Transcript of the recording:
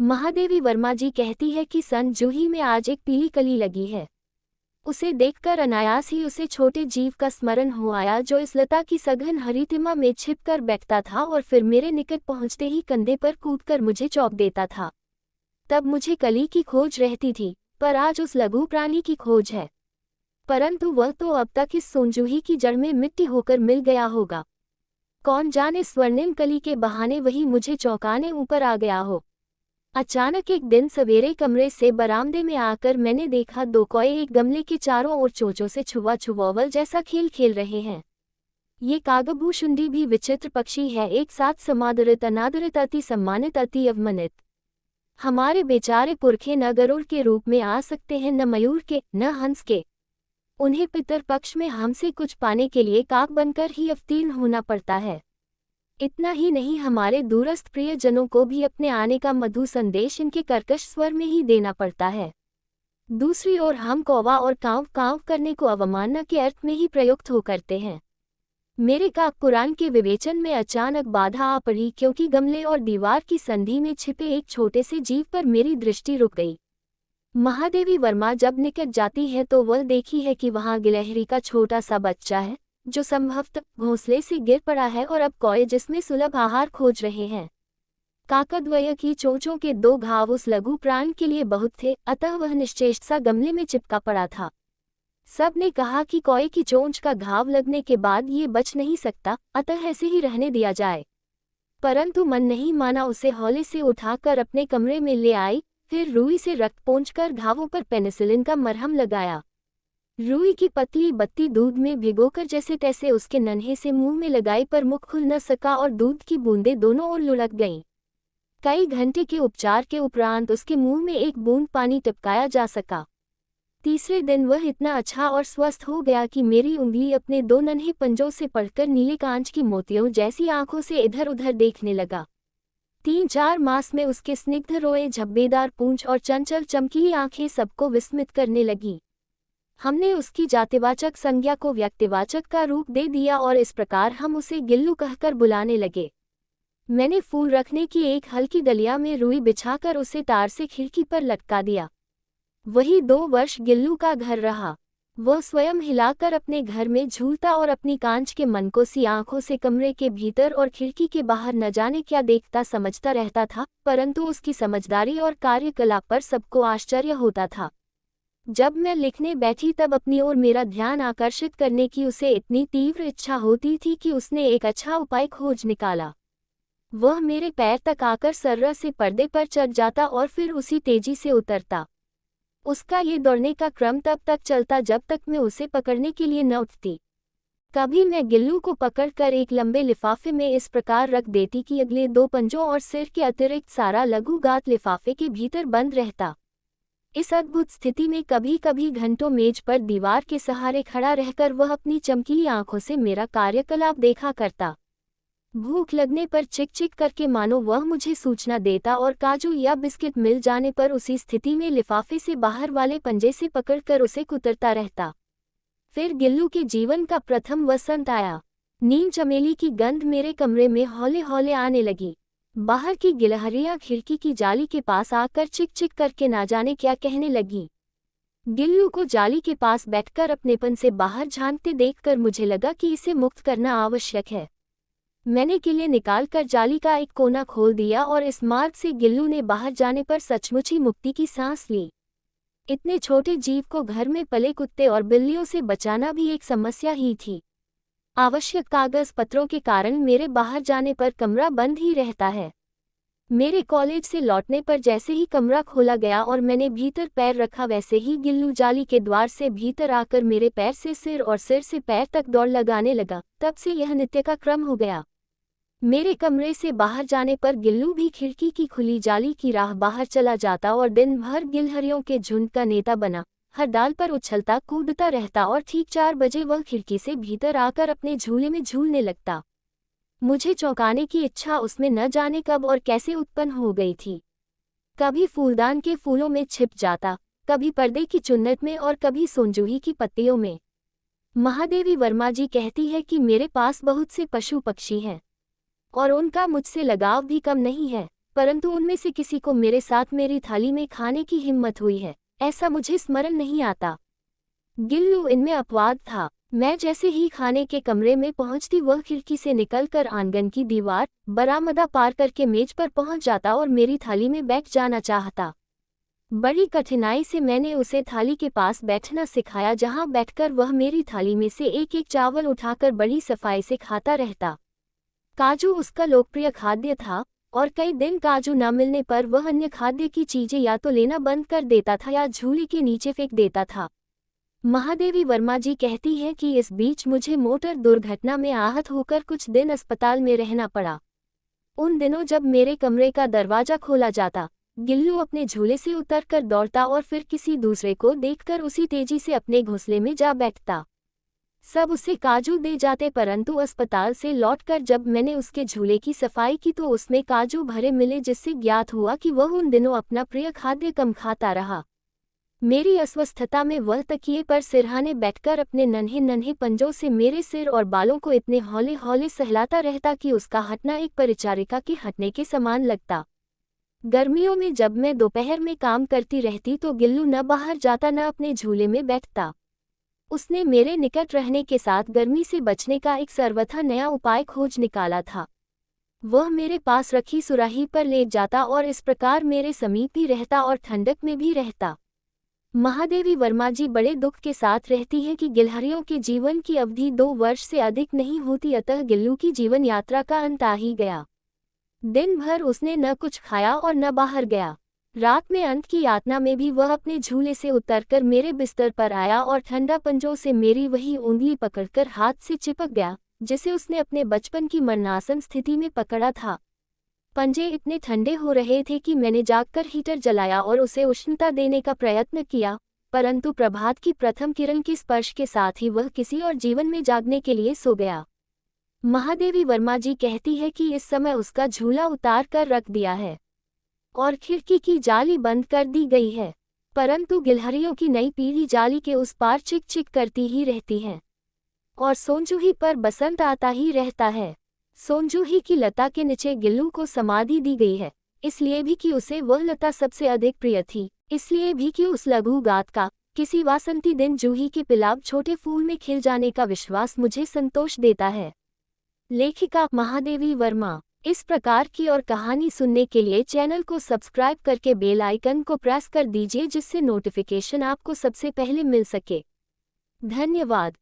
महादेवी वर्मा जी कहती है कि सन जूही में आज एक पीली कली लगी है। उसे देखकर अनायास ही उसे छोटे जीव का स्मरण हो आया जो इस लता की सघन हरितिमा में छिपकर बैठता था और फिर मेरे निकट पहुंचते ही कंधे पर कूदकर मुझे चौंक देता था। तब मुझे कली की खोज रहती थी, पर आज उस लघु प्राणी की खोज है। परंतु वह तो अब तक इस सोनजूही की जड़ में मिट्टी होकर मिल गया होगा। कौन जाने स्वर्णिम कली के बहाने वही मुझे चौंकाने ऊपर आ गया हो। अचानक एक दिन सवेरे कमरे से बरामदे में आकर मैंने देखा दो कौए एक गमले के चारों ओर चोंचों से छुआ छुआवल जैसा खेल खेल रहे हैं। ये कागभूषुंडी भी विचित्र पक्षी है, एक साथ समादरित अनादरित अति सम्मानित अति अवमानित। हमारे बेचारे पुरखे न गरुड़ के रूप में आ सकते हैं, न मयूर के, न हंस के। उन्हें पितर पक्ष में हमसे कुछ पाने के लिए काक बनकर ही अवतीर्ण होना पड़ता है। इतना ही नहीं, हमारे दूरस्थ प्रियजनों को भी अपने आने का मधु संदेश इनके कर्कश स्वर में ही देना पड़ता है। दूसरी ओर हम कौवा और कांव कांव करने को अवमानना के अर्थ में ही प्रयुक्त हो करते हैं। मेरे काक पुराण के विवेचन में अचानक बाधा आ पड़ी, क्योंकि गमले और दीवार की संधि में छिपे एक छोटे से जीव पर मेरी दृष्टि रुक गई। महादेवी वर्मा जब निकट जाती है तो वह देखी है कि वहां गिलहरी का छोटा सा बच्चा है जो संभवतः घोंसले से गिर पड़ा है और अब कौए जिसमें सुलभ आहार खोज रहे हैं। काकद्वय की चोंचों के दो घाव उस लघु प्राण के लिए बहुत थे, अतः वह निश्चेष्ट सा गमले में चिपका पड़ा था। सब ने कहा कि कौए की चोंच का घाव लगने के बाद ये बच नहीं सकता, अतः ऐसे ही रहने दिया जाए। परंतु मन नहीं माना, उसे हौले से उठाकर अपने कमरे में ले आई, फिर रुई से रक्त पोंछकर घावों पर पेनिसिलिन का मरहम लगाया। रुई की पतली बत्ती दूध में भिगोकर जैसे तैसे उसके नन्हे से मुंह में लगाई, पर मुख खुल न सका और दूध की बूंदें दोनों ओर लुढ़क गईं। कई घंटे के उपचार के उपरांत उसके मुंह में एक बूंद पानी टपकाया जा सका। तीसरे दिन वह इतना अच्छा और स्वस्थ हो गया कि मेरी उंगली अपने दो नन्हे पंजों से पड़कर नीले कांच की मोतियों जैसी आंखों से इधर उधर देखने लगा। 3-4 मास में उसके स्निग्ध रोए, झब्बेदार पूंछ और चंचल चमकीली आंखें सबको विस्मित करने लगी। हमने उसकी जातिवाचक संज्ञा को व्यक्तिवाचक का रूप दे दिया और इस प्रकार हम उसे गिल्लू कहकर बुलाने लगे। मैंने फूल रखने की एक हल्की डलिया में रुई बिछाकर उसे तार से खिड़की पर लटका दिया। वही 2 वर्ष गिल्लू का घर रहा। वह स्वयं हिलाकर अपने घर में झूलता और अपनी कांच के मनकोसी आंखों से कमरे के भीतर और खिड़की के बाहर न जाने क्या देखता समझता रहता था, परंतु उसकी समझदारी और कार्यकलाप पर सबको आश्चर्य होता था। जब मैं लिखने बैठी तब अपनी ओर मेरा ध्यान आकर्षित करने की उसे इतनी तीव्र इच्छा होती थी कि उसने एक अच्छा उपाय खोज निकाला। वह मेरे पैर तक आकर सर्रा से पर्दे पर चढ़ जाता और फिर उसी तेजी से उतरता। उसका ये दौड़ने का क्रम तब तक चलता जब तक मैं उसे पकड़ने के लिए न उठती। कभी मैं गिल्लू को पकड़कर एक लंबे लिफाफे में इस प्रकार रख देती कि अगले 2 पंजों और सिर के अतिरिक्त सारा लघु गात लिफाफे के भीतर बंद रहता। इस अद्भुत स्थिति में कभी कभी घंटों मेज पर दीवार के सहारे खड़ा रहकर वह अपनी चमकीली आंखों से मेरा कार्यकलाप देखा करता। भूख लगने पर चिक चिक करके मानो वह मुझे सूचना देता और काजू या बिस्किट मिल जाने पर उसी स्थिति में लिफाफे से बाहर वाले पंजे से पकड़कर उसे कुतरता रहता। फिर गिल्लू के जीवन का प्रथम वसंत आया। नीम चमेली की गंध मेरे कमरे में हौले हौले आने लगी। बाहर की गिलहरियां खिड़की की जाली के पास आकर चिक चिक करके ना जाने क्या कहने लगी। गिल्लू को जाली के पास बैठकर अपनेपन से बाहर झांकते देखकर मुझे लगा कि इसे मुक्त करना आवश्यक है। मैंने किले निकालकर जाली का एक कोना खोल दिया और इस मार्ग से गिल्लू ने बाहर जाने पर सचमुच ही मुक्ति की सांस ली। इतने छोटे जीव को घर में पले कुत्ते और बिल्लियों से बचाना भी एक समस्या ही थी। आवश्यक कागज पत्रों के कारण मेरे बाहर जाने पर कमरा बंद ही रहता है। मेरे कॉलेज से लौटने पर जैसे ही कमरा खोला गया और मैंने भीतर पैर रखा, वैसे ही गिल्लू जाली के द्वार से भीतर आकर मेरे पैर से सिर और सिर से पैर तक दौड़ लगाने लगा। तब से यह नित्य का क्रम हो गया। मेरे कमरे से बाहर जाने पर गिल्लू भी खिड़की की खुली जाली की राह बाहर चला जाता और दिन भर गिलहरियों के झुंड का नेता बना हर डाल पर उछलता कूदता रहता और ठीक 4 बजे वह खिड़की से भीतर आकर अपने झूले में झूलने लगता। मुझे चौंकाने की इच्छा उसमें न जाने कब और कैसे उत्पन्न हो गई थी। कभी फूलदान के फूलों में छिप जाता, कभी पर्दे की चुन्नट में और कभी सोनजूही की पत्तियों में। महादेवी वर्मा जी कहती है कि मेरे पास बहुत से पशु पक्षी हैं और उनका मुझसे लगाव भी कम नहीं है। परंतु उनमें से किसी को मेरे साथ मेरी थाली में खाने की हिम्मत हुई है, ऐसा मुझे स्मरण नहीं आता। गिल्लू इनमें अपवाद था। मैं जैसे ही खाने के कमरे में पहुंचती वह खिड़की से निकलकर आंगन की दीवार, बरामदा पार करके मेज पर पहुंच जाता और मेरी थाली में बैठ जाना चाहता। बड़ी कठिनाई से मैंने उसे थाली के पास बैठना सिखाया, जहां बैठकर वह मेरी थाली में से एक एक चावल उठाकर बड़ी सफाई से खाता रहता। काजू उसका लोकप्रिय खाद्य था और कई दिन काजू न मिलने पर वह अन्य खाद्य की चीजें या तो लेना बंद कर देता था या झूले के नीचे फेंक देता था। महादेवी वर्मा जी कहती हैं कि इस बीच मुझे मोटर दुर्घटना में आहत होकर कुछ दिन अस्पताल में रहना पड़ा। उन दिनों जब मेरे कमरे का दरवाजा खोला जाता, गिल्लू अपने झूले से उतरकर दौड़ता और फिर किसी दूसरे को देखकर उसी तेजी से अपने घोंसले में जा बैठता। सब उसे काजू दे जाते, परंतु अस्पताल से लौटकर जब मैंने उसके झूले की सफाई की तो उसमें काजू भरे मिले, जिससे ज्ञात हुआ कि वह उन दिनों अपना प्रिय खाद्य कम खाता रहा। मेरी अस्वस्थता में वह तकिए पर सिरहाने बैठकर अपने नन्हे नन्हे पंजों से मेरे सिर और बालों को इतने हौले हौले सहलाता रहता कि उसका हटना एक परिचारिका के हटने के समान लगता। गर्मियों में जब मैं दोपहर में काम करती रहती तो गिल्लू न बाहर जाता न अपने झूले में बैठता। उसने मेरे निकट रहने के साथ गर्मी से बचने का एक सर्वथा नया उपाय खोज निकाला था। वह मेरे पास रखी सुराही पर लेट जाता और इस प्रकार मेरे समीप ही रहता और ठंडक में भी रहता। महादेवी वर्मा जी बड़े दुख के साथ रहती है कि गिलहरियों के जीवन की अवधि 2 वर्ष से अधिक नहीं होती, अतः गिल्लू की जीवन यात्रा का अंत आ ही गया। दिन भर उसने न कुछ खाया और न बाहर गया। रात में अंत की यातना में भी वह अपने झूले से उतरकर मेरे बिस्तर पर आया और ठंडा पंजों से मेरी वही उंगली पकड़कर हाथ से चिपक गया, जिसे उसने अपने बचपन की मरणासन स्थिति में पकड़ा था। पंजे इतने ठंडे हो रहे थे कि मैंने जागकर हीटर जलाया और उसे उष्णता देने का प्रयत्न किया, परंतु प्रभात की प्रथम किरण के स्पर्श के साथ ही वह किसी और जीवन में जागने के लिए सो गया। महादेवी वर्मा जी कहती है कि इस समय उसका झूला उतार कर रख दिया है और खिड़की की जाली बंद कर दी गई है, परंतु गिलहरियों की नई पीढ़ी जाली के उस पार चिक चिक करती ही रहती है और सोनजूही पर बसंत आता ही रहता है। सोनजूही की लता के नीचे गिल्लू को समाधि दी गई है, इसलिए भी कि उसे वह लता सबसे अधिक प्रिय थी, इसलिए भी कि उस लघु गात का किसी वासंती दिन जूही के पिलाब छोटे फूल में खिल जाने का विश्वास मुझे संतोष देता है। लेखिका महादेवी वर्मा। इस प्रकार की और कहानी सुनने के लिए चैनल को सब्सक्राइब करके बेल आइकन को प्रेस कर दीजिए, जिससे नोटिफिकेशन आपको सबसे पहले मिल सके। धन्यवाद।